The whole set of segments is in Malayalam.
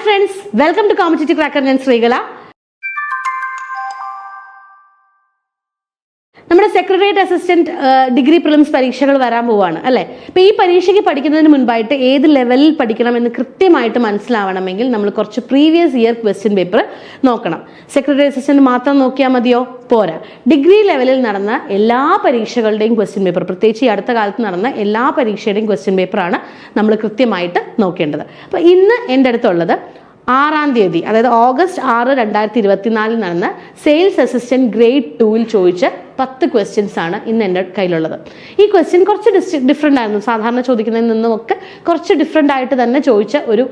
friends, welcome to Competitive Cracker. ഞാൻ ശ്രീകല. നമ്മുടെ സെക്രട്ടേറിയറ്റ് അസിസ്റ്റന്റ് ഡിഗ്രി പ്രിലിംസ് പരീക്ഷകൾ വരാൻ പോവാണ് അല്ലേ. അപ്പോൾ ഈ പരീക്ഷയ്ക്ക് പഠിക്കുന്നതിന് മുൻപായിട്ട് ഏത് ലെവലിൽ പഠിക്കണമെന്ന് കൃത്യമായിട്ട് മനസ്സിലാവണമെങ്കിൽ നമ്മൾ കുറച്ച് പ്രീവിയസ് ഇയർ ക്വസ്റ്റ്യൻ പേപ്പർ നോക്കണം. സെക്രട്ടേറിയറ്റ് അസിസ്റ്റന്റ് മാത്രം നോക്കിയാൽ മതിയോ? പോരാ. ഡിഗ്രി ലെവലിൽ നടന്ന എല്ലാ പരീക്ഷകളുടെയും ക്വസ്റ്റ്യൻ പേപ്പർ, പ്രത്യേകിച്ച് ഈ അടുത്ത കാലത്ത് നടന്ന എല്ലാ പരീക്ഷയുടെയും ക്വസ്റ്റ്യൻ പേപ്പറാണ് നമ്മൾ കൃത്യമായിട്ട് നോക്കേണ്ടത്. അപ്പോൾ ഇന്ന് എൻ്റെ അടുത്തുള്ളത് 6-ാം തീയതി, അതായത് ഓഗസ്റ്റ് 6, 2024 നടന്ന സെയിൽസ് അസിസ്റ്റന്റ് ഗ്രേഡ് 2-ൽ ചോദിച്ച 10 ക്വസ്റ്റ്യൻസ് ആണ് ഇന്ന് എൻ്റെ കയ്യിലുള്ളത്. ഈ ക്വസ്റ്റ്യൻ കുറച്ച് ഡിഫറെൻ്റ് ആയിരുന്നു, സാധാരണ ചോദിക്കുന്നതിൽ നിന്നുമൊക്കെ കുറച്ച് ഡിഫറെൻ്റ് ആയിട്ട് തന്നെ ചോദിച്ച ഒരു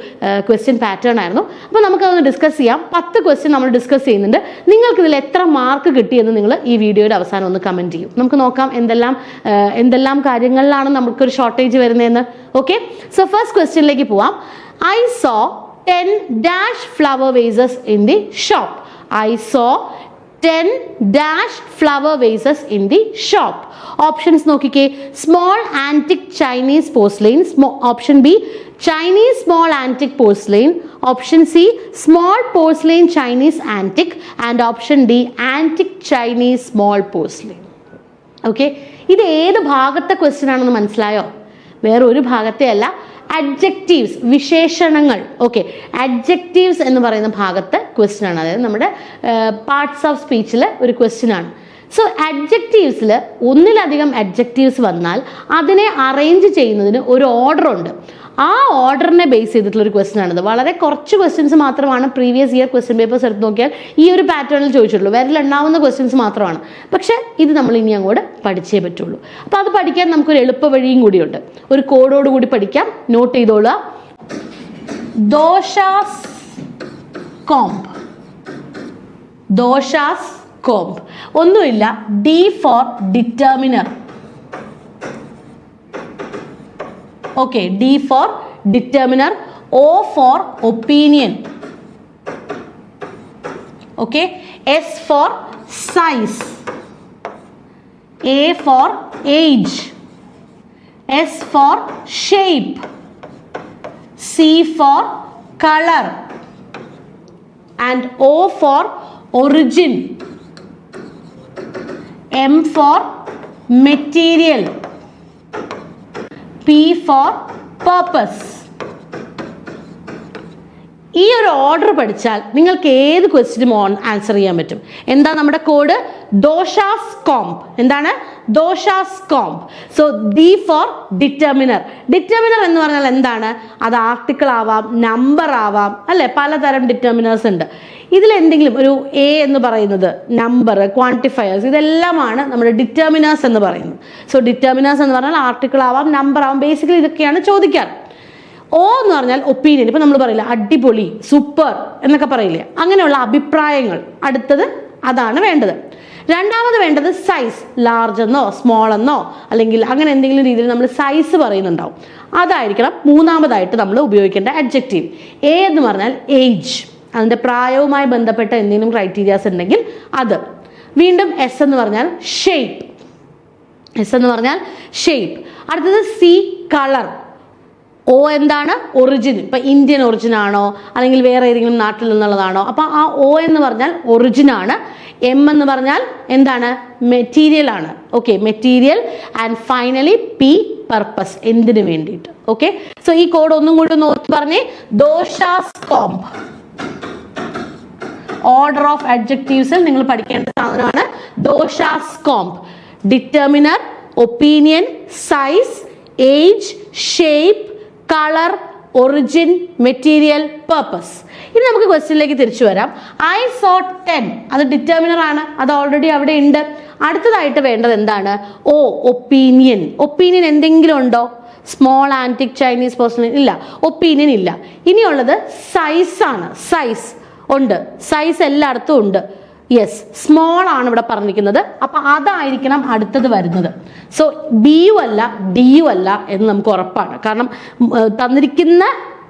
ക്വസ്റ്റ്യൻ പാറ്റേൺ ആയിരുന്നു. അപ്പോൾ നമുക്കതൊന്ന് ഡിസ്കസ് ചെയ്യാം. 10 ക്വസ്റ്റ്യൻ നമ്മൾ ഡിസ്കസ് ചെയ്യുന്നുണ്ട്. നിങ്ങൾക്കിതിൽ എത്ര മാർക്ക് കിട്ടിയെന്ന് നിങ്ങൾ ഈ വീഡിയോയുടെ അവസാനം ഒന്ന് കമൻറ്റ് ചെയ്യും. നമുക്ക് നോക്കാം എന്തെല്ലാം കാര്യങ്ങളിലാണ് നമുക്കൊരു ഷോർട്ടേജ് വരുന്നതെന്ന്. ഓക്കെ, സോ ഫസ്റ്റ് ക്വസ്റ്റ്യനിലേക്ക് പോവാം. I saw 10 dash flower vases in the shop. I saw 10 dash flower vases in the shop. Options നോക്കിക്കേ. Small antique Chinese porcelain. Option B, Chinese small antique porcelain. Option C, small porcelain Chinese antique. And option D, antique Chinese small porcelain. Okay, ഇത് ഏത് ഭാഗത്തെ ക്വസ്റ്റ്യൻ ആണെന്ന് മനസ്സിലായോ? വേറെ ഒരു ഭാഗത്തെ അല്ല, അഡ്ജക്റ്റീവ്സ്, വിശേഷണങ്ങൾ. ഓക്കെ, അഡ്ജക്റ്റീവ്സ് എന്ന് പറയുന്ന ഭാഗത്തെ ക്വസ്റ്റ്യൻ ആണ്. അതായത് നമ്മുടെ പാർട്സ് ഓഫ് സ്പീച്ചിൽ ഒരു ക്വസ്റ്റ്യൻ ആണ്. സോ അഡ്ജക്റ്റീവ്സിൽ ഒന്നിലധികം അഡ്ജക്റ്റീവ്സ് വന്നാൽ അതിനെ അറേഞ്ച് ചെയ്യുന്നതിന് ഒരു ഓർഡർ ഉണ്ട്. ആ ഓർഡറിനെ ബേസ് ചെയ്തിട്ടുള്ള ഒരു ക്വസ്റ്റ്യൻ ആണിത്. വളരെ കുറച്ച് ക്വസ്റ്റ്യൻസ് മാത്രമാണ് പ്രീവിയസ് ഇയർ ക്വസ്റ്റ്യൻ പേപ്പേഴ്സ് എടുത്ത് നോക്കിയാൽ ഈ ഒരു പാറ്റേണിൽ ചോദിച്ചിട്ടുള്ളൂ. വിരലുണ്ടാവുന്ന ക്വസ്റ്റ്യൻസ് മാത്രമാണ്. പക്ഷേ ഇത് നമ്മൾ ഇനി അങ്ങോട്ട് പഠിച്ചേ പറ്റുള്ളൂ. അപ്പോൾ അത് പഠിക്കാൻ നമുക്കൊരു എളുപ്പ വഴിയും കൂടിയുണ്ട്. ഒരു കോഡോട് കൂടി പഠിക്കാം. നോട്ട് ചെയ്തോളുക. ദോഷാസ് കോംബ്. ദോഷാസ് കോംബ്. ഒന്നുമില്ല, D for determiner. Okay, D for determiner, O for opinion, okay, S for size, A for age, S for shape, C for color, and O for origin, M for material, P for purpose. ഈ ഒരു ഓർഡർ പഠിച്ചാൽ നിങ്ങൾക്ക് ഏത് ക്വസ്റ്റ്യനും ആൻസർ ചെയ്യാൻ പറ്റും. എന്താ നമ്മുടെ കോഡ്? Doshas comp. എന്താണ്? Doshas comp. So D for determiner. Determiner എന്ന് പറഞ്ഞാൽ എന്താണ്? അത് ആർട്ടിക്കിൾ ആവാം, നമ്പർ ആവാം, അല്ലെ? പലതരം ഡിറ്റർമിനേഴ്സ് ഉണ്ട്. ഇതിലെന്തെങ്കിലും ഒരു എ എന്ന് പറയുന്നത്, നമ്പർ, ക്വാണ്ടിഫയേഴ്സ്, ഇതെല്ലാമാണ് നമ്മുടെ ഡിറ്റർമിനേഴ്സ് എന്ന് പറയുന്നത്. സോ ഡിറ്റർമിനേഴ്സ് എന്ന് പറഞ്ഞാൽ ആർട്ടിക്കിൾ ആവാം, നമ്പർ ആവാം, ബേസിക്കലി ഇതൊക്കെയാണ് ചോദിക്കാറ്. ഓ എന്ന് പറഞ്ഞാൽ ഒപ്പീനിയൻ. ഇപ്പം നമ്മൾ പറയില്ല അടിപൊളി, സൂപ്പർ എന്നൊക്കെ പറയില്ലേ, അങ്ങനെയുള്ള അഭിപ്രായങ്ങൾ. അടുത്തത് അതാണ് വേണ്ടത്. രണ്ടാമത് വേണ്ടത് സൈസ്. ലാർജ് എന്നോ സ്മോൾ എന്നോ അല്ലെങ്കിൽ അങ്ങനെ എന്തെങ്കിലും രീതിയിൽ നമ്മൾ സൈസ് പറയുന്നുണ്ടാവും. അതായിരിക്കണം മൂന്നാമതായിട്ട് നമ്മൾ ഉപയോഗിക്കേണ്ട അഡ്ജക്റ്റീവ്. എ എന്ന് പറഞ്ഞാൽ ഏജ്, അതിൻ്റെ പ്രായവുമായി ബന്ധപ്പെട്ട എന്തെങ്കിലും ക്രൈറ്റീരിയാസ് ഉണ്ടെങ്കിൽ അത്. വീണ്ടും എസ് എന്ന് പറഞ്ഞാൽ ഷേപ്പ്. എസ് എന്ന് പറഞ്ഞാൽ ഷേപ്പ്. അടുത്തത് സി, കളർ. ഓ എന്താണ്? ഒറിജിൻ. ഇപ്പം ഇന്ത്യൻ ഒറിജിൻ ആണോ അല്ലെങ്കിൽ വേറെ ഏതെങ്കിലും നാട്ടിൽ നിന്നുള്ളതാണോ? അപ്പം ആ ഒ എന്ന് പറഞ്ഞാൽ ഒറിജിൻ ആണ്. എം എന്ന് പറഞ്ഞാൽ എന്താണ്? മെറ്റീരിയൽ ആണ്. Okay, material. And finally P, purpose, എന്തിനു വേണ്ടിയിട്ട്. ഓക്കെ, സോ ഈ കോഡ് ഒന്നും കൂടി നോക്കി പറഞ്ഞേ. Doshas comp. ഓർഡർ ഓഫ് അഡ്ജക്റ്റീവ്സിൽ നിങ്ങൾ പഠിക്കേണ്ട സാധനമാണ് doshas comp. Determiner, opinion, size, age, shape, colour, origin, material, purpose. ഇനി നമുക്ക് ക്വസ്റ്റ്യനിലേക്ക് തിരിച്ചു വരാം. ഐ സോ 10, അത് ഡിറ്റർമിനർ ആണ്, അത് ഓൾറെഡി അവിടെ ഉണ്ട്. അടുത്തതായിട്ട് വേണ്ടത് എന്താണ്? ഓ, ഒപ്പീനിയൻ. ഒപ്പീനിയൻ എന്തെങ്കിലും ഉണ്ടോ? സ്മോൾ ആന്റിക് ചൈനീസ് പേഴ്സൺ ഇല്ല, ഒപ്പീനിയൻ ഇല്ല. ഇനിയുള്ളത് സൈസ് ആണ്. സൈസ് ഉണ്ട്, സൈസ് എല്ലായിടത്തും ഉണ്ട്. യെസ്, സ്മോൾ ആണ് ഇവിടെ പറഞ്ഞിരിക്കുന്നത്. അപ്പൊ അതായിരിക്കണം അടുത്തത് വരുന്നത്. സോ ബിയും അല്ല ഡിയും അല്ല എന്ന് നമുക്ക് ഉറപ്പാണ്. കാരണം തന്നിരിക്കുന്ന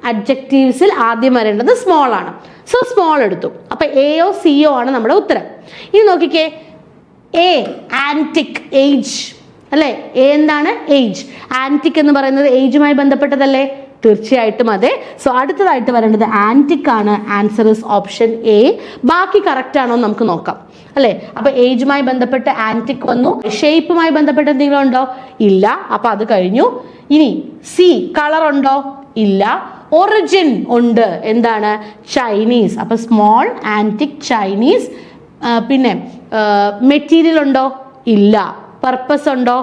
അഡ്ജക്റ്റീവ്സിൽ ആദ്യം വരേണ്ടത് സ്മോൾ ആണ്. സോ സ്മോൾ എടുത്തു. അപ്പൊ എയോ സിയോ ആണ് നമ്മുടെ ഉത്തരം. ഇനി നോക്കിക്കേ, എ ആന്റിക്, ഏജ് അല്ലേ? എ എന്താണ്? ഏജ്. ആന്റിക് എന്ന് പറയുന്നത് ഏജുമായി ബന്ധപ്പെട്ടതല്ലേ? തീർച്ചയായിട്ടും അതെ. സോ അടുത്തതായിട്ട് വരേണ്ടത് ആന്റിക് ആണ്. Answer is option A. ബാക്കി കറക്റ്റ് ആണോ നമുക്ക് നോക്കാം അല്ലെ. അപ്പൊ ഏജുമായി ബന്ധപ്പെട്ട് ആന്റിക് വന്നു. ഷേപ്പുമായി ബന്ധപ്പെട്ട് എന്തെങ്കിലും ഉണ്ടോ? ഇല്ല. അപ്പൊ അത് കഴിഞ്ഞു. ഇനി സി, കളർ ഉണ്ടോ? ഇല്ല. ഒറിജിൻ ഉണ്ട്. എന്താണ്? ചൈനീസ്. അപ്പൊ സ്മോൾ, ആന്റിക്, ചൈനീസ്. പിന്നെ മെറ്റീരിയൽ ഉണ്ടോ? ഇല്ല. പർപ്പസ് ഉണ്ടോ?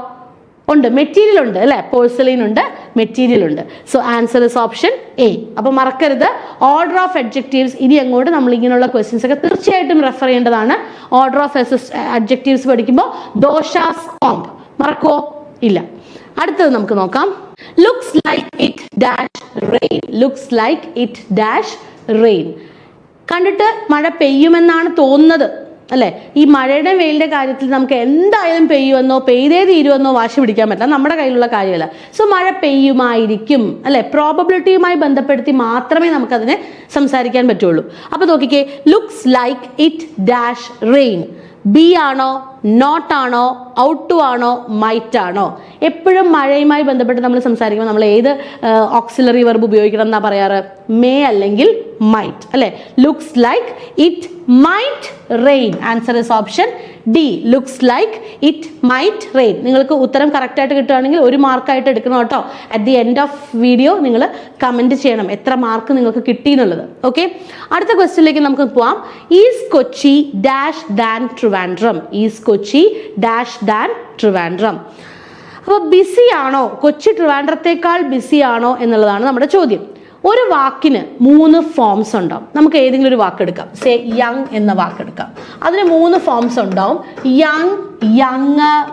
ഉണ്ട്. മെറ്റീരിയൽ ഉണ്ട് അല്ലെ. പോഴ്സലൈൻ ഉണ്ട്, മെറ്റീരിയൽ ഉണ്ട്. So answer is option A. അപ്പൊ മറക്കരുത്, ഓർഡർ ഓഫ് അഡ്ജക്റ്റീവ്സ് ഇനി അങ്ങോട്ട് നമ്മൾ ഇങ്ങനെയുള്ള ക്വസ്റ്റ്യൻസ് ഒക്കെ തീർച്ചയായിട്ടും റെഫർ ചെയ്യേണ്ടതാണ്. ഓർഡർ ഓഫ് അഡ്ജക്റ്റീവ്സ് പഠിക്കുമ്പോൾ ദോഷാസ് കോംബ് മറക്കോ? ഇല്ല. അടുത്തത് നമുക്ക് നോക്കാം. Looks like it dash rain. Looks like it dash rain. കണ്ടിട്ട് മഴ പെയ്യുമെന്നാണ് തോന്നുന്നത് അല്ലെ. ഈ മഴയുടെ വെയിലിന്റെ കാര്യത്തിൽ നമുക്ക് എന്തായാലും പെയ്യുമെന്നോ പെയ്തേ തീരുമെന്നോ വാശി പിടിക്കാൻ പറ്റില്ല, നമ്മുടെ കയ്യിലുള്ള കാര്യമല്ല. സോ മഴ പെയ്യുമായിരിക്കും അല്ലെ, പ്രോബബിലിറ്റിയുമായി ബന്ധപ്പെടുത്തി മാത്രമേ നമുക്കതിനെ സംസാരിക്കാൻ പറ്റുള്ളൂ. അപ്പൊ നോക്കിക്കേ, looks like it dash rain. B ആണോ, നോട്ട് ആണോ, ഔട്ട് ടു ആണോ, മൈറ്റ് ആണോ? എപ്പോഴും മഴയുമായി ബന്ധപ്പെട്ട് നമ്മൾ സംസാരിക്കുമ്പോൾ നമ്മൾ ഏത് ഓക്സിലറി വെർബ് ഉപയോഗിക്കണം എന്നാ പറയാറ്? മേ അല്ലെങ്കിൽ മൈറ്റ് അല്ലെ. Looks like it might rain. Answer is option D. Looks like it might rain. നിങ്ങൾക്ക് ഉത്തരം കറക്റ്റ് ആയിട്ട് കിട്ടുകയാണെങ്കിൽ 1 മാർക്കായിട്ട് എടുക്കണം കേട്ടോ. At the end of video നിങ്ങൾ കമന്റ് ചെയ്യണം എത്ര മാർക്ക് നിങ്ങൾക്ക് കിട്ടി എന്നുള്ളത്. ഓക്കെ, അടുത്ത ക്വസ്റ്റ്യനിലേക്ക് നമുക്ക് പോവാം. Is Kochi dash than Trivandrum. Is Kochi dash than Trivandrum. അപ്പോൾ ബിസി ആണോ, കൊച്ചി ട്രിവാൻഡ്രത്തേക്കാൾ ബിസി ആണോ എന്നുള്ളതാണ് നമ്മുടെ ചോദ്യം. ഒരു വാക്കിന് 3 ഫോംസ് ഉണ്ടാവും. നമുക്ക് ഏതെങ്കിലും ഒരു വാക്ക് എടുക്കാം. സേ യങ് എന്ന വാക്ക് എടുക്കാം. അതിന് 3 ഫോംസ് ഉണ്ടാവും. Young, younger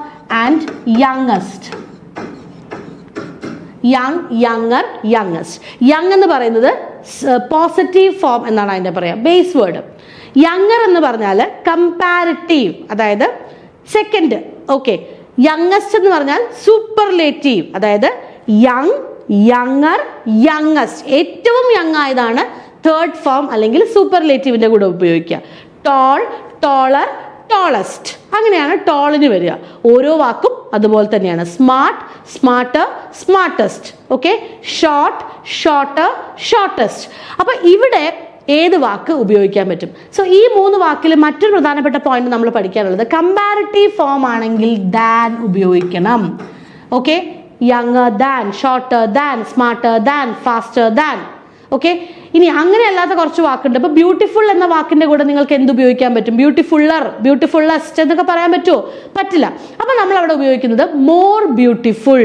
and youngest. Young, younger, youngest. Young എന്ന് പറയുന്നത് പോസിറ്റീവ് ഫോം എന്നാണ് അതിന്റെ പറയാ, ബേസ് വേർഡ്. യങ്ങർ എന്ന് പറഞ്ഞാൽ കമ്പാരിറ്റീവ്, അതായത് സെക്കൻഡ്. ഓക്കെ, യങ്ങസ്റ്റ് എന്ന് പറഞ്ഞാൽ സൂപ്പർലേറ്റീവ്, അതായത് യങ്, യങ്ങർ, യങ്ങസ്റ്റ്. ഏറ്റവും യങ് ആയതാണ് തേർഡ് ഫോം അല്ലെങ്കിൽ സൂപ്പർലേറ്റീവിന്റെ കൂടെ ഉപയോഗിക്കുക. Tall, taller, tallest. അങ്ങനെയാണ് ടോളിന് വരിക. ഓരോ വാക്കും അതുപോലെ തന്നെയാണ്. Smart, smarter, smartest. Okay, short, shorter, shortest. അപ്പൊ ഇവിടെ ഏത് വാക്ക് ഉപയോഗിക്കാൻ പറ്റും? സോ ഈ 3 വാക്കിൽ മറ്റൊരു പ്രധാനപ്പെട്ട പോയിന്റ് നമ്മൾ പഠിക്കാനുള്ളത്, കമ്പാരിറ്റീവ് ഫോം ആണെങ്കിൽ ദാൻ ഉപയോഗിക്കണം. Okay, younger than, shorter than, smarter than, faster than. Okay, ഇനി അങ്ങനെ അല്ലാത്ത കുറച്ച് വാക്കുണ്ട്. ഇപ്പൊ ബ്യൂട്ടിഫുൾ എന്ന വാക്കിന്റെ കൂടെ നിങ്ങൾക്ക് എന്ത് ഉപയോഗിക്കാൻ പറ്റും? ബ്യൂട്ടിഫുള്ളർ, ബ്യൂട്ടിഫുള്ളസ്റ്റ് എന്നൊക്കെ പറയാൻ പറ്റുമോ? പറ്റില്ല. അപ്പൊ നമ്മൾ അവിടെ ഉപയോഗിക്കുന്നത് more beautiful,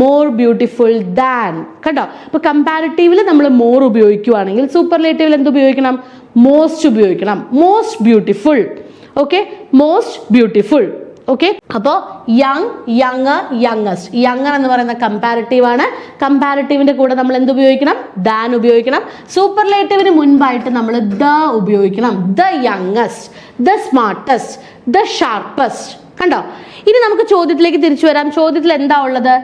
more beautiful than. കേട്ടോ, ഇപ്പൊ കമ്പാരിറ്റീവിൽ നമ്മൾ മോർ ഉപയോഗിക്കുകയാണെങ്കിൽ സൂപ്പർലേറ്റീവിൽ എന്ത് ഉപയോഗിക്കണം? മോസ്റ്റ് ഉപയോഗിക്കണം. Most beautiful. Okay, most beautiful. Okay, അപ്പോൾ യങ്, യങ്ങർ, യങ്ങസ്റ്റ്. യങ്ങർ എന്ന് പറയുന്ന കമ്പാരിറ്റീവ് ആണ്. കമ്പാരിറ്റീവിന്റെ കൂടെ നമ്മൾ എന്ത് ഉപയോഗിക്കണം? ദാൻ ഉപയോഗിക്കണം. സൂപ്പർലേറ്റീവിന് മുൻപായിട്ട് നമ്മൾ ദ ഉപയോഗിക്കണം. The youngest, the smartest, the sharpest. കണ്ടോ? ഇനി നമുക്ക് ചോദ്യത്തിലേക്ക് തിരിച്ചു വരാം. ചോദ്യത്തിൽ എന്താ ഉള്ളത്?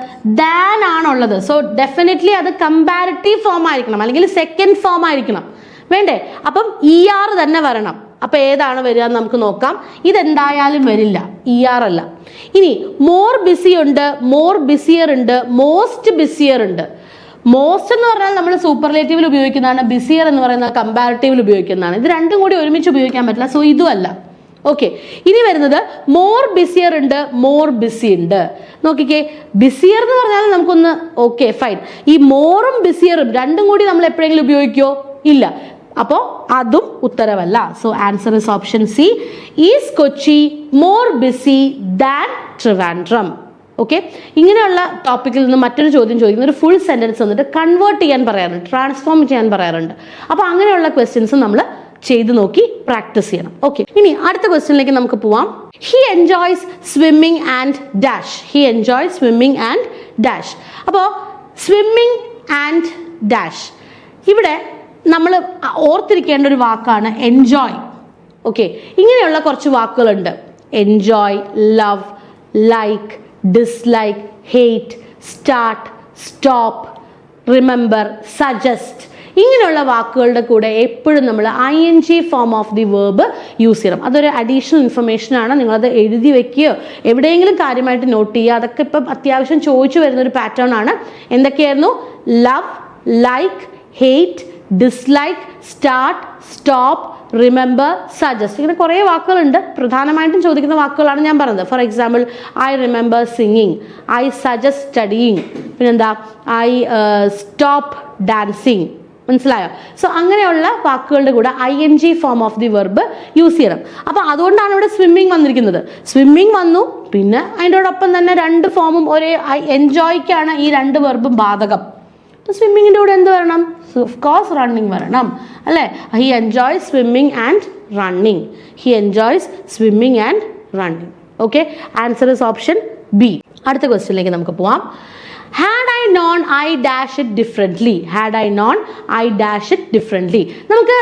ദാൻ ആണുള്ളത്. സോ ഡെഫിനറ്റ്ലി അത് കമ്പാരിറ്റീവ് ഫോം ആയിരിക്കണം, അല്ലെങ്കിൽ സെക്കൻഡ് ഫോം ആയിരിക്കണം. വേണ്ടേ? അപ്പം ER തന്നെ വരണം. അപ്പൊ ഏതാണ് വരിക എന്ന് നമുക്ക് നോക്കാം. ഇതെന്തായാലും വരില്ല, ER അല്ല. ഇനി മോർ ബിസി ഉണ്ട്, മോർ ബിസിയർ ഉണ്ട്, മോസ്റ്റ് ബിസിയർ ഉണ്ട്. മോസ്റ്റ് എന്ന് പറഞ്ഞാൽ നമ്മൾ സൂപ്പർലേറ്റീവിൽ ഉപയോഗിക്കുന്നതാണ്. ബിസിയർ എന്ന് പറയുന്നത് കമ്പാരിറ്റീവിൽ ഉപയോഗിക്കുന്നതാണ്. ഇത് രണ്ടും കൂടി ഒരുമിച്ച് ഉപയോഗിക്കാൻ പറ്റില്ല. സോ ഇതും അല്ല. ഓക്കെ, ഇനി വരുന്നത് മോർ ബിസിയർ ഉണ്ട്, മോർ ബിസി ഉണ്ട്. നോക്കിക്കേ, ബിസിയർ എന്ന് പറഞ്ഞാൽ നമുക്കൊന്ന് ഓക്കെ ഫൈൻ. ഈ മോറും ബിസിയറും രണ്ടും കൂടി നമ്മൾ എപ്പോഴെങ്കിലും ഉപയോഗിക്കുമോ? ഇല്ല. അപ്പോ അതും ഉത്തരവല്ല. So answer is option C. Is Kochi more busy than Trivandrum. Okay, ഇങ്ങനെയുള്ള ടോപ്പിക്കിൽ നിന്ന് മറ്റൊരു ചോദ്യം ചോദിക്കുന്ന ഒരു ഫുൾ സെന്റൻസ് വന്നിട്ട് കൺവേർട്ട് ചെയ്യാൻ പറയാറുണ്ട്, ട്രാൻസ്ഫോം ചെയ്യാൻ പറയാറുണ്ട്. അപ്പൊ അങ്ങനെയുള്ള ക്വസ്റ്റ്യൻസ് നമ്മൾ ചെയ്ത് നോക്കി പ്രാക്ടീസ് ചെയ്യണം. ഓക്കെ, ഇനി അടുത്ത ക്വസ്റ്റ്യനിലേക്ക് നമുക്ക് പോവാം. He enjoys swimming and dash. He enjoys swimming and dash. അപ്പോൾ സ്വിമ്മിങ് ആൻഡ് ഡാഷ്, ഇവിടെ നമ്മൾ ഓർത്തിരിക്കേണ്ട ഒരു വാക്കാണ് എൻജോയ്. ഓക്കെ, ഇങ്ങനെയുള്ള കുറച്ച് വാക്കുകളുണ്ട്. Enjoy, love, like, dislike, hate, start, stop, remember, suggest. ഇങ്ങനെയുള്ള വാക്കുകളുടെ കൂടെ എപ്പോഴും നമ്മൾ ING form of the verb use ചെയ്യണം. അതൊരു അഡീഷണൽ ഇൻഫർമേഷൻ ആണ്. നിങ്ങളത് എഴുതി വെക്കുകയോ എവിടെയെങ്കിലും കാര്യമായിട്ട് നോട്ട് ചെയ്യുക. അതൊക്കെ ഇപ്പം അത്യാവശ്യം ചോദിച്ചു വരുന്ന ഒരു പാറ്റേൺ ആണ്. എന്തൊക്കെയായിരുന്നു? Love, like, hate, dislike, start, stop, remember, suggest. ഇങ്ങനെ കുറേ വാക്കുകളുണ്ട്. പ്രധാനമായിട്ടും ചോദിക്കുന്ന വാക്കുകളാണ് ഞാൻ പറഞ്ഞത്. For example, I remember singing, I suggest studying, പിന്നെന്താ ഐ സ്റ്റോപ്പ് ഡാൻസിങ്. മനസ്സിലായോ? സോ അങ്ങനെയുള്ള വാക്കുകളുടെ കൂടെ ING form of the verb use ചെയ്യണം. അപ്പോൾ അതുകൊണ്ടാണ് ഇവിടെ സ്വിമ്മിങ് വന്നിരിക്കുന്നത്. സ്വിമ്മിങ് വന്നു, പിന്നെ അതിൻ്റെയോടൊപ്പം തന്നെ രണ്ട് ഫോമും ഒരേ എൻജോയ്ക്കാണ് ഈ രണ്ട് വെർബും ബാധകം. അപ്പോൾ സ്വിമ്മിങ്ങിൻ്റെ കൂടെ എന്ത് വരണം? ഓഫ് കോഴ്സ് റണ്ണിങ് വരണം, അല്ലേ? He enjoys swimming and running. He enjoys swimming and running. Okay, answer is option B. അടുത്ത ക്വസ്റ്റ്യനിലേക്ക് നമുക്ക് പോവാം. Had I known I dash it differently. Had I known I dash it differently. നമുക്ക്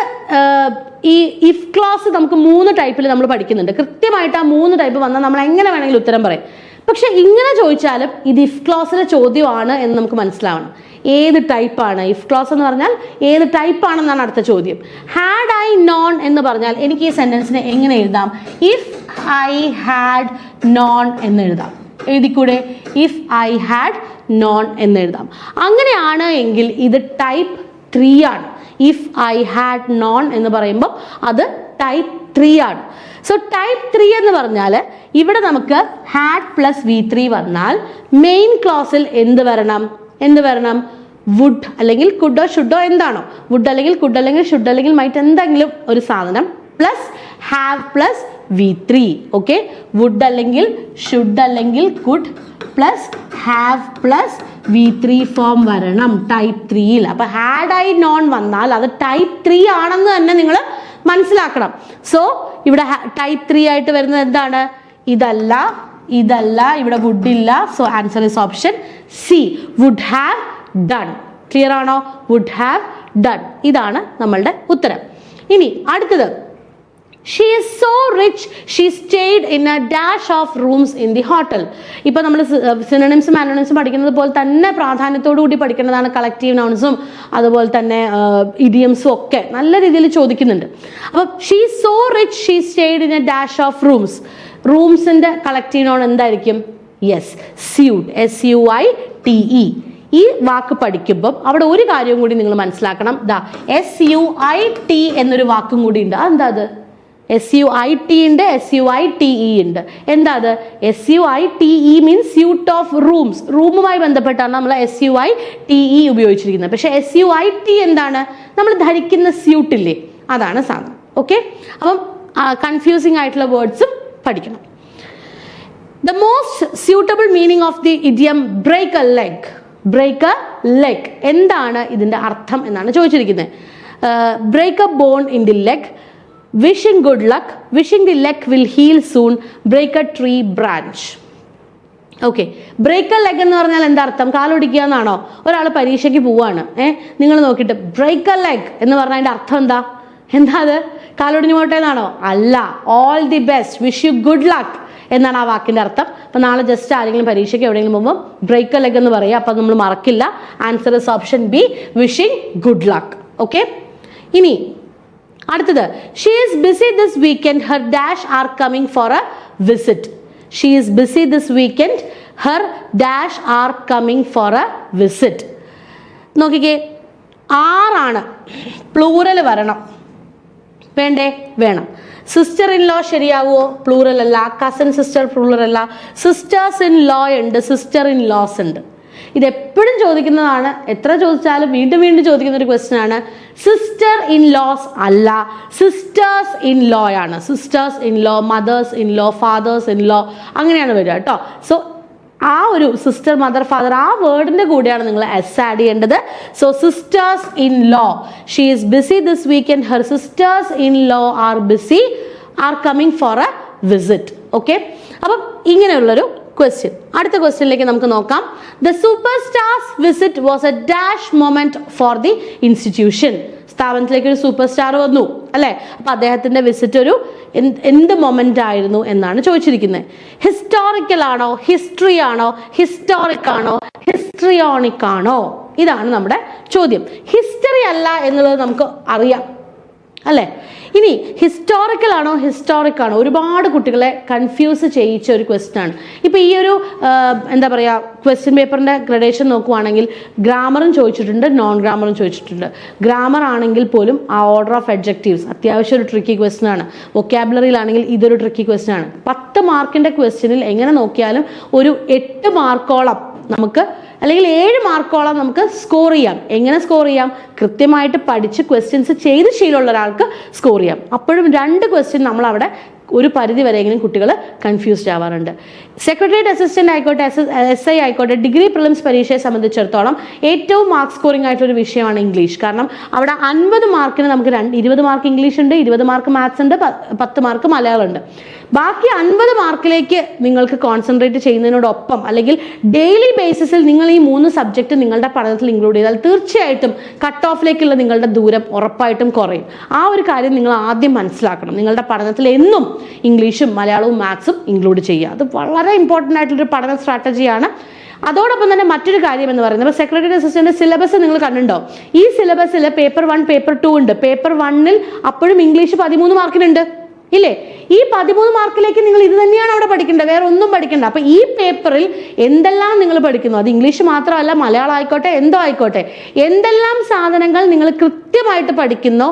ഈ ഇഫ് ക്ലോസ് നമുക്ക് 3 ടൈപ്പിൽ നമ്മൾ പഠിക്കുന്നുണ്ട്. കൃത്യമായിട്ട് ആ 3 ടൈപ്പ് വന്നാൽ നമ്മൾ എങ്ങനെ വേണമെങ്കിലും ഉത്തരം പറയും. പക്ഷെ ഇങ്ങനെ ചോദിച്ചാലും ഇത് ഇഫ് ക്ലോസിലെ ചോദ്യമാണ് എന്ന് നമുക്ക് മനസ്സിലാവണം. ഏത് ടൈപ്പാണ് ഇഫ് ക്ലോസ് എന്ന് പറഞ്ഞാൽ, ഏത് ടൈപ്പാണെന്നാണ് അടുത്ത ചോദ്യം. ഹാഡ് ഐ നോൺ എന്ന് പറഞ്ഞാൽ എനിക്ക് ഈ സെന്റൻസിനെ എങ്ങനെ എഴുതാം? ഇഫ് ഐ ഹാഡ് നോൺ എന്ന് എഴുതാം. എഴുതിക്കൂടെ? ഇഫ് ഐ ഹാഡ് നോൺ എന്ന് എഴുതാം. അങ്ങനെയാണ് എങ്കിൽ ഇത് ടൈപ്പ് 3 ആണ്. ഇഫ് ഐ ഹാഡ് നോൺ എന്ന് പറയുമ്പോൾ അത് ടൈപ്പ് 3 ആണ്. സോ ടൈപ്പ് 3 എന്ന് പറഞ്ഞാൽ ഇവിടെ നമുക്ക് ഹാഡ് പ്ലസ് V3 വന്നാൽ മെയിൻ ക്ലോസിൽ എന്ത് വരണം? വുഡ് അല്ലെങ്കിൽ കുഡോ ഷുഡോ എന്താണോ, വുഡ് അല്ലെങ്കിൽ കുഡ് അല്ലെങ്കിൽ ഷുഡ് അല്ലെങ്കിൽ മൈറ്റ് എന്തെങ്കിലും ഒരു സാധനം plus have plus V3. Okay, would അല്ലെങ്കിൽ ഷുഡ് അല്ലെങ്കിൽ could plus have plus V3 form വരണം ടൈപ്പ് 3യിൽ. അപ്പൊ ഹാഡ് ഐ നോൺ വന്നാൽ അത് ടൈപ്പ് 3 ആണെന്ന് തന്നെ നിങ്ങൾ മനസ്സിലാക്കണം. സോ ഇവിടെ ടൈപ്പ് 3 ആയിട്ട് വരുന്നത് എന്താണ്? ഇതല്ല, ഇവിടെ വുഡ് ഇല്ല. So answer is option C, would have done. Clear ആണോ? Would have done. ഇതാണ് നമ്മളുടെ ഉത്തരം. ഇനി അടുത്തത്, she is so rich she stayed in a dash of rooms in the hotel. ഇപ്പം നമ്മൾ സിനോണിംസും ആന്റോണിംസും പഠിക്കുന്നത് പോലെ തന്നെ പ്രാധാന്യത്തോടു കൂടി പഠിക്കേണ്ടതാണ്. കളക്റ്റീവ് നൗൺസും അതുപോലെ തന്നെ ഇഡിയംസും ഒക്കെ നല്ല രീതിയിൽ ചോദിക്കുന്നുണ്ട്. അപ്പം she is so rich she stayed in a dash of rooms. റൂംസിന്റെ കളക്റ്റീവ് നൗൺ എന്തായിരിക്കും? Yes, suite, SUITE. ഈ വാക്ക് പഠിക്കുമ്പം അവിടെ ഒരു കാര്യവും കൂടി നിങ്ങൾ മനസ്സിലാക്കണം. SUIT എന്നൊരു വാക്കും കൂടി ഉണ്ട്. അതെന്താ? അത് SUIT ഉണ്ട്, SUITE ഉണ്ട്. എന്താ അത്? SUITE means suite of rooms. റൂമുമായി ബന്ധപ്പെട്ടാണ് നമ്മൾ SUITE ഉപയോഗിച്ചിരിക്കുന്നത്. പക്ഷെ SUIT എന്താണ്? നമ്മൾ ധരിക്കുന്ന സ്യൂട്ടില്ലേ, അതാണ് സാധനം. ഓക്കെ, അപ്പം കൺഫ്യൂസിങ് ആയിട്ടുള്ള വേർഡ്സും പഠിക്കണം. The most suitable meaning of the idiom break a leg. Break a leg എന്താണ് ഇതിന്റെ അർത്ഥം എന്നാണ് ചോദിച്ചിരിക്കുന്നത്. Break a bone in the leg, wishing good luck, wishing the leg will heal soon, break a tree branch. Okay, break a leg എന്ന് പറഞ്ഞാൽ എന്താ അർത്ഥം? കാലൊടിക്കുക എന്നാണോ? ഒരാൾ പരീക്ഷയ്ക്ക് പോവാണ്, നിങ്ങൾ നോക്കിയിട്ട് ബ്രേക്ക് എ ലെഗ് എന്ന് പറഞ്ഞാൽ അതിന്റെ അർത്ഥം എന്താ? അത്? കാലൊടിഞ്ഞു പോട്ടെ എന്നാണോ? അല്ല, all the best, wish you good luck എന്നാണ് ആ വാക്കിന്റെ അർത്ഥം. അപ്പൊ നാളെ ജസ്റ്റ് ആരെങ്കിലും പരീക്ഷയ്ക്ക് എവിടെയെങ്കിലും പോകുമ്പോൾ ബ്രേക്ക് എ ലെഗ് എന്ന് പറയുക. അപ്പൊ നമ്മൾ മറക്കില്ല. Answer is option B, wishing good luck. Okay, ഇനി അടുത്തത്, she is busy this weekend, her dash are coming for a visit. She is busy this weekend, her dash are coming for a visit. നോക്കിക്കേ, ആറാണ്, പ്ലൂറൽ വരണം. വേണ്ടേ? വേണം. സിസ്റ്റർ ഇൻ ലോ ശരിയാവുമോ? പ്ലൂറൽ അല്ല. കസിൻ സിസ്റ്റർ പ്ലൂറൽ അല്ല. സിസ്റ്റേഴ്സ് ഇൻ ലോ ഉണ്ട്, സിസ്റ്റർ ഇൻ ലോസ് ഉണ്ട്. ഇതെപ്പോഴും ചോദിക്കുന്നതാണ്. എത്ര ചോദിച്ചാലും വീണ്ടും വീണ്ടും ചോദിക്കുന്ന ഒരു ക്വസ്റ്റ്യൻ ആണ്. സിസ്റ്റർ ഇൻ ലോസ് അല്ല, സിസ്റ്റേഴ്സ് ഇൻ ലോ ആണ്. Sisters in law, mothers in law, fathers in law, അങ്ങനെയാണ് വരിക കേട്ടോ. സോ ആ ഒരു സിസ്റ്റർ, മദർ, ഫാദർ ആ വേർഡിന്റെ കൂടെയാണ് നിങ്ങൾ എസ് ആഡ് ചെയ്യേണ്ടത്. So sisters in law, she is busy this weekend, her sisters in law R BC, R coming for a visit. Okay, അപ്പം ഇങ്ങനെയുള്ളൊരു ക്വസ്റ്റ്യൻ. അടുത്ത ക്വസ്റ്റ്യനിലേക്ക് നമുക്ക് നോക്കാം. The super stars visit was A dash moment for the institution. സ്ഥാപനത്തിലേക്ക് ഒരു സൂപ്പർ സ്റ്റാർ വന്നു അല്ലെ, അപ്പൊ അദ്ദേഹത്തിന്റെ വിസിറ്റ് ഒരു എന്ത് മൊമെന്റ് ആയിരുന്നു എന്നാണ് ചോദിച്ചിരിക്കുന്നത്. ഹിസ്റ്റോറിക്കൽ ആണോ, ഹിസ്റ്ററി ആണോ, ഹിസ്റ്റോറിക് ആണോ, ഹിസ്ട്രിയോണിക് ആണോ? ഇതാണ് നമ്മുടെ ചോദ്യം. ഹിസ്റ്ററി അല്ല എന്നുള്ളത് നമുക്ക് അറിയാം. അല്ലേ? ഇനി ഹിസ്റ്റോറിക്കൽ ആണോ ഹിസ്റ്റോറിക് ആണോ, ഒരുപാട് കുട്ടികളെ കൺഫ്യൂസ് ചെയ്യിച്ച ഒരു ക്വസ്റ്റ്യൻ ആണ്. ഇപ്പം ഈ ഒരു എന്താ പറയുക, ക്വസ്റ്റ്യൻ പേപ്പറിൻ്റെ ഗ്രഡേഷൻ നോക്കുവാണെങ്കിൽ ഗ്രാമറും ചോദിച്ചിട്ടുണ്ട്, നോൺ ഗ്രാമറും ചോദിച്ചിട്ടുണ്ട്. ഗ്രാമർ ആണെങ്കിൽ പോലും ആ ഓർഡർ ഓഫ് അഡ്ജക്റ്റീവ്സ് അത്യാവശ്യം ഒരു ട്രിക്കി ക്വസ്റ്റ്യൻ ആണ്. വൊക്കാബുലറിയിലാണെങ്കിൽ ഇതൊരു ട്രിക്കി ക്വസ്റ്റ്യൻ ആണ്. 10 മാർക്കിൻ്റെ ക്വസ്റ്റ്യനിൽ എങ്ങനെ നോക്കിയാലും ഒരു 8 മാർക്കോളം നമുക്ക്, അല്ലെങ്കിൽ 7 മാർക്കോളം നമുക്ക് സ്കോർ ചെയ്യാം. എങ്ങനെ സ്കോർ ചെയ്യാം? കൃത്യമായിട്ട് പഠിച്ച് ക്വസ്റ്റ്യൻസ് ചെയ്ത് ശീലമുള്ള ഒരാൾക്ക് സ്കോർ ചെയ്യാം. അപ്പോഴും 2 ക്വസ്റ്റ്യൻ നമ്മൾ അവിടെ ഒരു പരിധി വരെയെങ്കിലും കുട്ടികൾ കൺഫ്യൂസ്ഡ് ആവാറുണ്ട്. സെക്രട്ടേറിയറ്റ് അസിസ്റ്റന്റ് ആയിക്കോട്ടെ, SI ആയിക്കോട്ടെ, ഡിഗ്രി പ്രിലിംസ് പരീക്ഷയെ സംബന്ധിച്ചിടത്തോളം ഏറ്റവും മാർക്ക് സ്കോറിംഗ് ആയിട്ടൊരു വിഷയമാണ് ഇംഗ്ലീഷ്. കാരണം അവിടെ 50 മാർക്കിന് നമുക്ക് 20 മാർക്ക് ഇംഗ്ലീഷ് ഉണ്ട്, 20 മാർക്ക് മാത്സ് ഉണ്ട്, 10 മാർക്ക് മലയാളം ഉണ്ട്. ബാക്കി 50 മാർക്കിലേക്ക് നിങ്ങൾക്ക് കോൺസെൻട്രേറ്റ് ചെയ്യുന്നതിനോടൊപ്പം അല്ലെങ്കിൽ ഡെയിലി ബേസിസിൽ നിങ്ങൾ ഈ 3 സബ്ജക്റ്റ് നിങ്ങളുടെ പഠനത്തിൽ ഇൻക്ലൂഡ് ചെയ്താൽ തീർച്ചയായിട്ടും കട്ട് ഓഫിലേക്കുള്ള നിങ്ങളുടെ ദൂരം ഉറപ്പായിട്ടും കുറയും. ആ ഒരു കാര്യം നിങ്ങൾ ആദ്യം മനസ്സിലാക്കണം. നിങ്ങളുടെ പഠനത്തിൽ എന്നും ഇംഗ്ലീഷും മലയാളവും മാത്സും ഇൻക്ലൂഡ് ചെയ്യുക. അത് വളരെ ഇമ്പോർട്ടൻ്റ് ആയിട്ടുള്ളൊരു പഠന സ്ട്രാറ്റജിയാണ്. അതോടൊപ്പം തന്നെ മറ്റൊരു കാര്യം എന്ന് പറയുന്നത്, സെക്രട്ടേറിയറ്റ് അസിസ്റ്റന്റ് സിലബസ് നിങ്ങൾ കണ്ടുണ്ടോ? ഈ സിലബസിൽ പേപ്പർ 1 പേപ്പർ 2 ഉണ്ട്. പേപ്പർ 1-ൽ അപ്പോഴും ഇംഗ്ലീഷ് 13 മാർക്കിനുണ്ട് ഇല്ലേ? ഈ 13 മാർക്കിലേക്ക് നിങ്ങൾ ഇത് തന്നെയാണ് അവിടെ പഠിക്കേണ്ടത്, വേറെ ഒന്നും പഠിക്കണ്ട. അപ്പൊ ഈ പേപ്പറിൽ എന്തെല്ലാം നിങ്ങൾ പഠിക്കുന്നു, അത് ഇംഗ്ലീഷ് മാത്രമല്ല, മലയാളം ആയിക്കോട്ടെ, എന്തോ ആയിക്കോട്ടെ, എന്തെല്ലാം സാധനങ്ങൾ നിങ്ങൾ കൃത്യമായിട്ട് പഠിക്കുന്നോ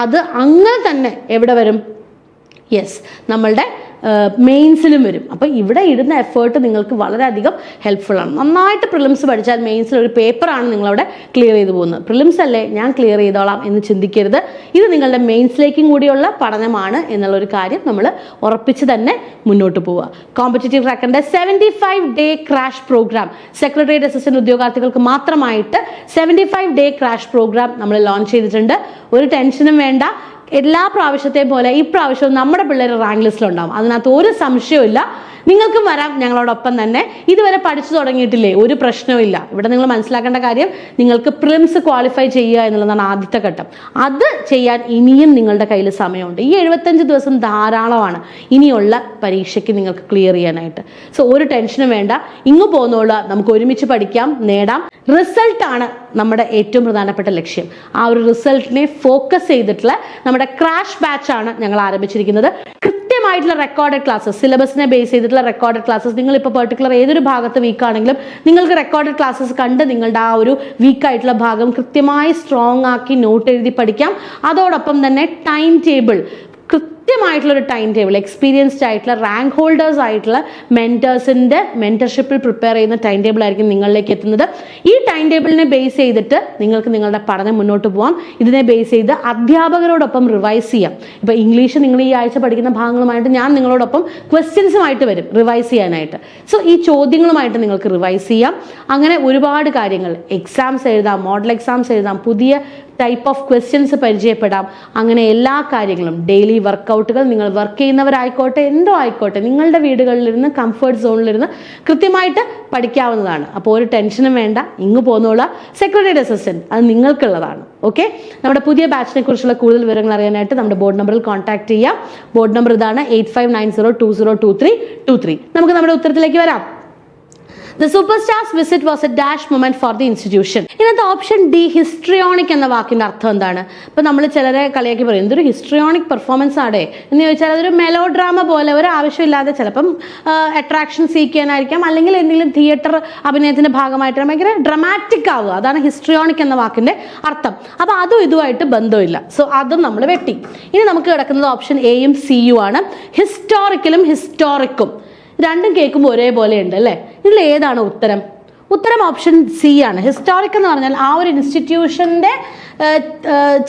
അത് അങ്ങനെ തന്നെ എവിടെ വരും? യെസ്, നമ്മളുടെ മെയിൻസിലും വരും. അപ്പോൾ ഇവിടെ ഇടുന്ന എഫേർട്ട് നിങ്ങൾക്ക് വളരെയധികം ഹെൽപ്ഫുൾ ആണ്. നന്നായിട്ട് പ്രിലിംസ് പഠിച്ചാൽ മെയിൻസിൽ ഒരു പേപ്പറാണ് നിങ്ങളവിടെ ക്ലിയർ ചെയ്ത് പോകുന്നത്. പ്രിലിംസ് അല്ലേ ഞാൻ ക്ലിയർ ചെയ്തോളാം എന്ന് ചിന്തിക്കരുത്. ഇത് നിങ്ങളുടെ മെയിൻസിലേക്കും കൂടിയുള്ള പഠനമാണ് എന്നുള്ളൊരു കാര്യം നമ്മൾ ഉറപ്പിച്ച് തന്നെ മുന്നോട്ട് പോവുക. കോമ്പറ്റേറ്റീവ് ട്രാക്കറിന്റെ 75 day crash programme, secretariat assistant ഉദ്യോഗാർത്ഥികൾക്ക് മാത്രമായിട്ട് 75 ഡേ ക്രാഷ് പ്രോഗ്രാം നമ്മൾ ലോഞ്ച് ചെയ്തിട്ടുണ്ട്. ഒരു ടെൻഷനും വേണ്ട. എല്ലാ പ്രാവശ്യത്തെയും പോലെ ഇപ്രാവശ്യവും നമ്മുടെ പിള്ളേർ റാങ്ക് ലിസ്റ്റിലുണ്ടാവും, അതിനകത്ത് ഒരു സംശയവും. നിങ്ങൾക്കും വരാം ഞങ്ങളോടൊപ്പം തന്നെ. ഇതുവരെ പഠിച്ചു തുടങ്ങിയിട്ടില്ലേ? ഒരു പ്രശ്നവും. ഇവിടെ നിങ്ങൾ മനസ്സിലാക്കേണ്ട കാര്യം, നിങ്ങൾക്ക് പ്രിലിംസ് ക്വാളിഫൈ ചെയ്യുക എന്നുള്ളതാണ് ആദ്യത്തെ ഘട്ടം. അത് ചെയ്യാൻ ഇനിയും നിങ്ങളുടെ കയ്യിൽ സമയമുണ്ട്. ഈ 75 ദിവസം ധാരാളമാണ് ഇനിയുള്ള പരീക്ഷയ്ക്ക് നിങ്ങൾക്ക് ക്ലിയർ ചെയ്യാനായിട്ട്. സോ ഒരു ടെൻഷനും വേണ്ട, ഇങ്ങ് പോന്നോളൂ, നമുക്ക് ഒരുമിച്ച് പഠിക്കാം, നേടാം. റിസൾട്ടാണ് നമ്മുടെ ഏറ്റവും പ്രധാനപ്പെട്ട ലക്ഷ്യം. ആ ഒരു റിസൾട്ടിനെ ഫോക്കസ് ചെയ്തിട്ടുള്ള നമ്മുടെ ക്രാഷ് ബാച്ച് ആണ് ഞങ്ങൾ ആരംഭിച്ചിരിക്കുന്നത്. കൃത്യമായിട്ടുള്ള റെക്കോർഡഡ് ക്ലാസ്സസ്, സിലബസിനെ ബേസ് ചെയ്തിട്ടുള്ള റെക്കോർഡഡ് ക്ലാസ്സസ്. നിങ്ങൾ ഇപ്പോൾ പെർട്ടിക്കുലർ ഏതൊരു ഭാഗത്ത് വീക്കാണെങ്കിലും നിങ്ങൾക്ക് റെക്കോർഡഡ് ക്ലാസ്സസ് കണ്ട് നിങ്ങളുടെ ആ ഒരു വീക്കായിട്ടുള്ള ഭാഗം കൃത്യമായി സ്ട്രോങ് ആക്കി നോട്ട് എഴുതി പഠിക്കാം. അതോടൊപ്പം തന്നെ ടൈം ടേബിൾ, കൃത്യമായിട്ടുള്ളൊരു ടൈം ടേബിൾ, എക്സ്പീരിയൻസ്ഡ് ആയിട്ടുള്ള റാങ്ക് ഹോൾഡേഴ്സ് ആയിട്ടുള്ള മെൻറ്റേഴ്സിൻ്റെ മെൻറ്റർഷിപ്പിൽ പ്രിപ്പയർ ചെയ്യുന്ന ടൈം ടേബിൾ ആയിരിക്കും നിങ്ങളിലേക്ക് എത്തുന്നത്. ഈ ടൈം ടേബിളിനെ ബേസ് ചെയ്തിട്ട് നിങ്ങൾക്ക് നിങ്ങളുടെ പഠനം മുന്നോട്ട് പോകാം. ഇതിനെ ബേസ് ചെയ്ത് അധ്യാപകരോടൊപ്പം റിവൈസ് ചെയ്യാം. ഇപ്പോൾ ഇംഗ്ലീഷ് നിങ്ങൾ ഈ ആഴ്ച പഠിക്കുന്ന ഭാഗങ്ങളുമായിട്ട് ഞാൻ നിങ്ങളോടൊപ്പം ക്വസ്റ്റ്യൻസുമായിട്ട് വരും റിവൈസ് ചെയ്യാനായിട്ട്. സോ ഈ ചോദ്യങ്ങളുമായിട്ട് നിങ്ങൾക്ക് റിവൈസ് ചെയ്യാം. അങ്ങനെ ഒരുപാട് കാര്യങ്ങൾ, എക്സാംസ് എഴുതാം, മോഡൽ എക്സാംസ് എഴുതാം, പുതിയ ടൈപ്പ് ഓഫ് ക്വസ്റ്റ്യൻസ് പരിചയപ്പെടാം. അങ്ങനെ എല്ലാ കാര്യങ്ങളും, ഡെയിലി വർക്കൗട്ടുകൾ, നിങ്ങൾ വർക്ക് ചെയ്യുന്നവരായിക്കോട്ടെ, എന്തോ ആയിക്കോട്ടെ, നിങ്ങളുടെ വീടുകളിലിരുന്ന് കംഫർട്ട് സോണിലിരുന്ന് കൃത്യമായിട്ട് പഠിക്കാവുന്നതാണ്. അപ്പോൾ ഒരു ടെൻഷനും വേണ്ട, ഇങ്ങ് പോന്നോളാം. സെക്രട്ടേറിയറ്റ് അസിസ്റ്റന്റ് അത് നിങ്ങൾക്കുള്ളതാണ്. ഓക്കെ, നമ്മുടെ പുതിയ ബാച്ചിനെ കുറിച്ചുള്ള കൂടുതൽ വിവരങ്ങൾ അറിയാനായിട്ട് നമ്മുടെ ബോർഡ് നമ്പറിൽ കോൺടാക്ട് ചെയ്യാം. ബോർഡ് നമ്പർ ഇതാണ് 8590202323. നമുക്ക് നമ്മുടെ ഉത്തരത്തിലേക്ക് വരാം. The superstars visit was a dash moment for the institution. ഇതിനകത്ത് ഓപ്ഷൻ ഡി ഹിസ്ട്രിയോണിക് എന്ന വാക്കിന്റെ അർത്ഥം എന്താണ്? ഇപ്പൊ നമ്മൾ ചിലരെ കളിയാക്കി പറയും, എന്തൊരു ഹിസ്ട്രിയോണിക് പെർഫോമൻസ് ആടേ എന്ന് ചോദിച്ചാൽ അതൊരു മെലോ ഡ്രാമ പോലെ, ഒരു ആവശ്യമില്ലാതെ ചിലപ്പം അട്രാക്ഷൻ സീക്ക് ചെയ്യാനായിരിക്കാം, അല്ലെങ്കിൽ എന്തെങ്കിലും തിയേറ്റർ അഭിനയത്തിന്റെ ഭാഗമായിട്ട് ഭയങ്കര ഡ്രമാറ്റിക് ആവുക. അതാണ് ഹിസ്ട്രിയോണിക് എന്ന വാക്കിന്റെ അർത്ഥം. അപ്പൊ അതും ഇതുമായിട്ട് ബന്ധമില്ല. സോ അതും നമ്മൾ വെട്ടി. ഇനി നമുക്ക് കിടക്കുന്നത് ഓപ്ഷൻ എയും സിയും ആണ്. ഹിസ്റ്റോറിക്കലും ഹിസ്റ്റോറിക്കും രണ്ടും കേൾക്കുമ്പോൾ ഒരേപോലെ ഉണ്ട് അല്ലേ? ഇതിൽ ഏതാണ് ഉത്തരം? ഉത്തരം ഓപ്ഷൻ സി ആണ്. ഹിസ്റ്റോറിക് എന്ന് പറഞ്ഞാൽ ആ ഒരു ഇൻസ്റ്റിറ്റ്യൂഷന്റെ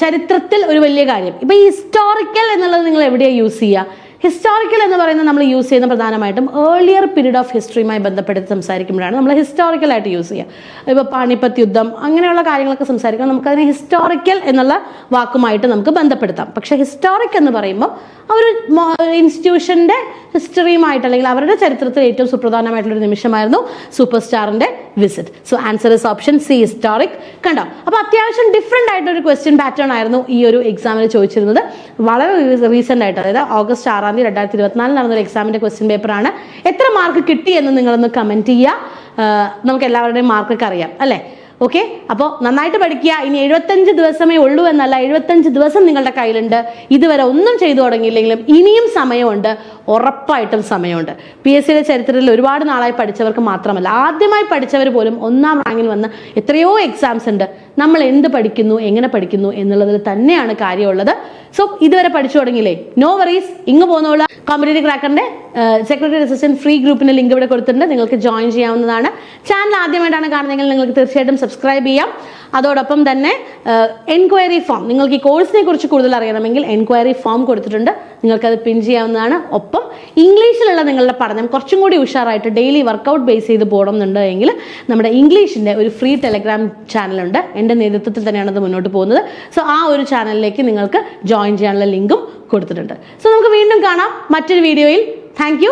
ചരിത്രത്തിൽ ഒരു വലിയ കാര്യം. ഇപ്പൊ ഈ ഹിസ്റ്റോറിക്കൽ എന്നുള്ളത് നിങ്ങൾ എവിടെയാണ് യൂസ് ചെയ്യുക? ഹിസ്റ്റോറിക്കൽ എന്ന് പറയുന്നത് നമ്മൾ യൂസ് ചെയ്യുന്ന പ്രധാനമായിട്ടും ഏർലിയർ പീരീഡ് ഓഫ് ഹിസ്റ്ററിയുമായി ബന്ധപ്പെട്ട് സംസാരിക്കുമ്പോഴാണ് നമ്മൾ ഹിസ്റ്റോറിക്കലായിട്ട് യൂസ് ചെയ്യുക. ഇപ്പോൾ പാനിപ്പത്ത് യുദ്ധം അങ്ങനെയുള്ള കാര്യങ്ങളൊക്കെ സംസാരിക്കുമ്പോൾ നമുക്കതിനെ ഹിസ്റ്റോറിക്കൽ എന്നുള്ള വാക്കുമായിട്ട് നമുക്ക് ബന്ധപ്പെടുത്താം. പക്ഷേ ഹിസ്റ്റോറിക് എന്ന് പറയുമ്പോൾ ആ ഒരു ഇൻസ്റ്റിറ്റ്യൂഷൻ്റെ ഹിസ്റ്ററിയുമായിട്ട്, അല്ലെങ്കിൽ അവരുടെ ചരിത്രത്തിൽ ഏറ്റവും സുപ്രധാനമായിട്ടുള്ളൊരു നിമിഷമായിരുന്നു സൂപ്പർ സ്റ്റാറിൻ്റെ visit. So answer is option C, historic. കണ്ടോ? അപ്പോൾ അത്യാവശ്യം ഡിഫറെൻ്റ് ആയിട്ടൊരു ക്വസ്റ്റ്യൻ പാറ്റേൺ ആയിരുന്നു ഈ ഒരു എക്സാമിൽ ചോദിച്ചിരുന്നത്. വളരെ റീസെൻ്റ് ആയിട്ട്, അതായത് ഓഗസ്റ്റ് 6 2024 നടന്നൊരു എക്സാമിൻ്റെ ക്വസ്റ്റ്യൻ പേപ്പറാണ്. എത്ര മാർക്ക് കിട്ടി എന്ന് നിങ്ങളൊന്ന് കമൻറ്റ് ചെയ്യുക. നമുക്ക് എല്ലാവരുടെയും മാർക്കൊക്കെ അറിയാം അല്ലേ? ഓക്കെ, അപ്പോൾ നന്നായിട്ട് പഠിക്കുക. ഇനി 75 ദിവസമേ ഉള്ളൂ എന്നല്ല, 75 ദിവസം നിങ്ങളുടെ കയ്യിലുണ്ട്. ഇതുവരെ ഒന്നും ചെയ്തു തുടങ്ങിയില്ലെങ്കിലും ഇനിയും സമയമുണ്ട്, ഉറപ്പായിട്ടും സമയമുണ്ട്. PSC ചരിത്രത്തിൽ ഒരുപാട് നാളായി പഠിച്ചവർക്ക് മാത്രമല്ല, ആദ്യമായി പഠിച്ചവർ പോലും 1ാം റാങ്കിൽ വന്ന് എത്രയോ എക്സാംസ് ഉണ്ട്. നമ്മൾ എന്ത് പഠിക്കുന്നു, എങ്ങനെ പഠിക്കുന്നു എന്നുള്ളതിൽ തന്നെയാണ് കാര്യമുള്ളത്. സോ ഇതുവരെ പഠിച്ചു തുടങ്ങിയില്ലേ, നോ വറീസ്, ഇങ്ങ് പോകുന്നുള്ള കോമ്പറ്റേറ്റീവ് ക്രാക്കറിന്റെ സെക്രട്ടറി അസിസ്റ്റന്റ് ഫ്രീ ഗ്രൂപ്പിന്റെ ലിങ്ക് ഇവിടെ കൊടുത്തിട്ടുണ്ട്, നിങ്ങൾക്ക് ജോയിൻ ചെയ്യാവുന്നതാണ്. ചാനൽ ആദ്യമായിട്ടാണ് കാണുന്നതെങ്കിൽ നിങ്ങൾക്ക് തീർച്ചയായിട്ടും സബ്സ്ക്രൈബ് ചെയ്യാം. അതോടൊപ്പം തന്നെ എൻക്വയറി ഫോം, നിങ്ങൾക്ക് ഈ കോഴ്സിനെ കുറിച്ച് കൂടുതൽ അറിയണമെങ്കിൽ എൻക്വയറി ഫോം കൊടുത്തിട്ടുണ്ട്, നിങ്ങൾക്കത് പിൻ ചെയ്യാവുന്നതാണ്. ഒപ്പം ഇംഗ്ലീഷിലുള്ള നിങ്ങളുടെ പഠനം കുറച്ചും കൂടി ഉഷാറായിട്ട് ഡെയിലി വർക്കൗട്ട് ബേസ് ചെയ്ത് പോകണമെന്നുണ്ട് എങ്കിൽ നമ്മുടെ ഇംഗ്ലീഷിൻ്റെ ഒരു ഫ്രീ ടെലഗ്രാം ചാനലുണ്ട്, എൻ്റെ നേതൃത്വത്തിൽ തന്നെയാണ് അത് മുന്നോട്ട് പോകുന്നത്. സോ ആ ഒരു ചാനലിലേക്ക് നിങ്ങൾക്ക് ജോയിൻ ചെയ്യാനുള്ള ലിങ്കും കൊടുത്തിട്ടുണ്ട്. സോ നമുക്ക് വീണ്ടും കാണാം മറ്റൊരു വീഡിയോയിൽ. Thank you.